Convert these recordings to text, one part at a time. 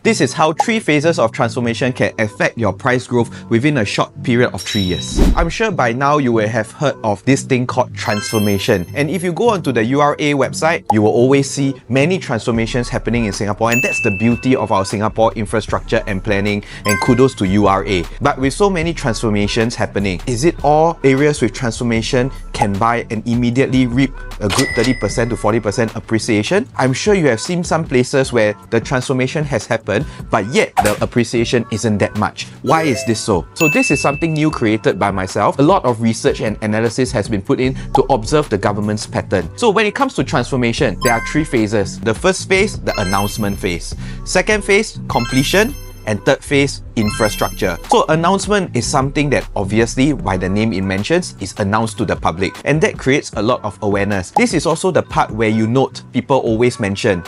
This is how 3 phases of transformation can affect your price growth within a short period of 3 years. I'm sure by now you will have heard of this thing called transformation. And if you go onto the URA website, you will always see many transformations happening in Singapore, and that's the beauty of our Singapore infrastructure and planning, and kudos to URA. But with so many transformations happening, is it all areas with transformation can buy and immediately reap a good 30% to 40% appreciation? I'm sure you have seen some places where the transformation has happened, but yet the appreciation isn't that much. Why is this so? So this is something new created by myself. A lot of research and analysis has been put in to observe the government's pattern. So when it comes to transformation, there are 3 phases. The first phase, the announcement phase. Second phase, completion. And third phase, infrastructure. So announcement is something that obviously, by the name it mentions, is announced to the public, and that creates a lot of awareness. This is also the part where you note people always mention,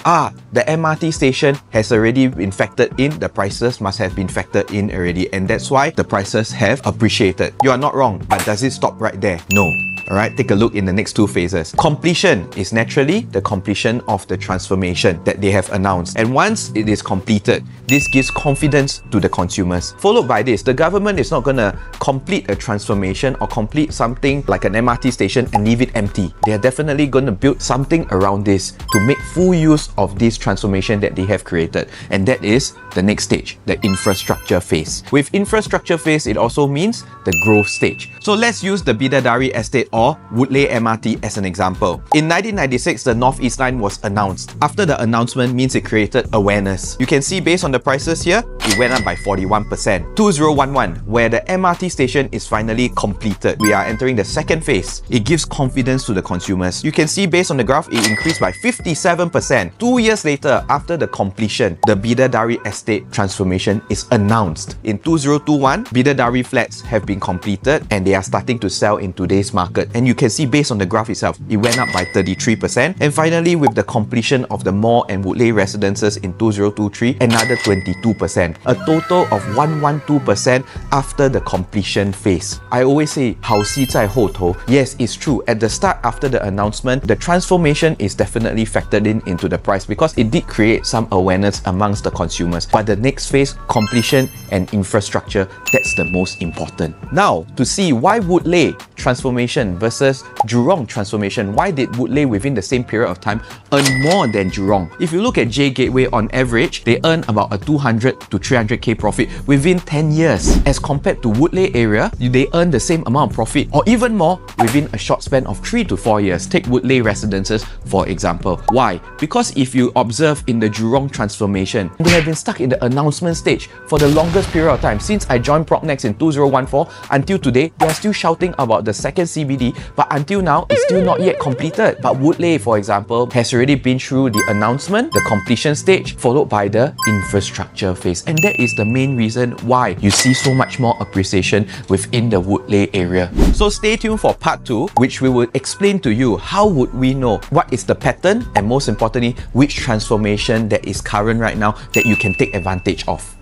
the MRT station has already been factored in, the prices must have been factored in already, and that's why the prices have appreciated. You are not wrong, but does it stop right there? No. Alright, take a look in the next 2 phases. Completion is naturally the completion of the transformation that they have announced. And once it is completed, this gives confidence to the consumers. Followed by this, the government is not going to complete a transformation or complete something like an MRT station and leave it empty. They are definitely going to build something around this to make full use of this transformation that they have created. And that is the next stage, the infrastructure phase. With infrastructure phase, it also means the growth stage. So let's use the Bidadari Estate or Woodleigh MRT as an example. In 1996, the North East Line was announced. After the announcement means it created awareness. You can see based on the prices here, it went up by 41%. 2011, where the MRT station is finally completed, we are entering the second phase. It gives confidence to the consumers. You can see based on the graph, it increased by 57%. 2 years later, after the completion, the Bidadari Estate transformation is announced. In 2021, Bidadari flats have been completed and they are starting to sell in today's market. And you can see based on the graph itself, it went up by 33%. And finally, with the completion of the mall and Woodleigh residences in 2023, another 22%. A total of 112% after the completion phase. I always say, 好戏在后头. Yes, it's true. At the start, after the announcement, the transformation is definitely factored into the price because it did create some awareness amongst the consumers. But the next phase, completion and infrastructure, that's the most important. Now, to see why Woodleigh transformation versus Jurong transformation, why did Woodleigh within the same period of time earn more than Jurong? If you look at J Gateway on average, they earn about a 200 to 300k profit within 10 years. As compared to Woodleigh area, they earn the same amount of profit or even more within a short span of 3 to 4 years. Take Woodleigh residences for example. Why? Because if you observe in the Jurong transformation, they have been stuck in the announcement stage for the longest period of time. Since I joined Propnex in 2014 until today, they are still shouting about the second CBD, but until now, it's still not yet completed. But Woodleigh, for example, has already been through the announcement, the completion stage, followed by the infrastructure phase. And that is the main reason why you see so much more appreciation within the Woodleigh area. So stay tuned for part 2, which we will explain to you how would we know what is the pattern and most importantly, which transformation that is current right now that you can take advantage of.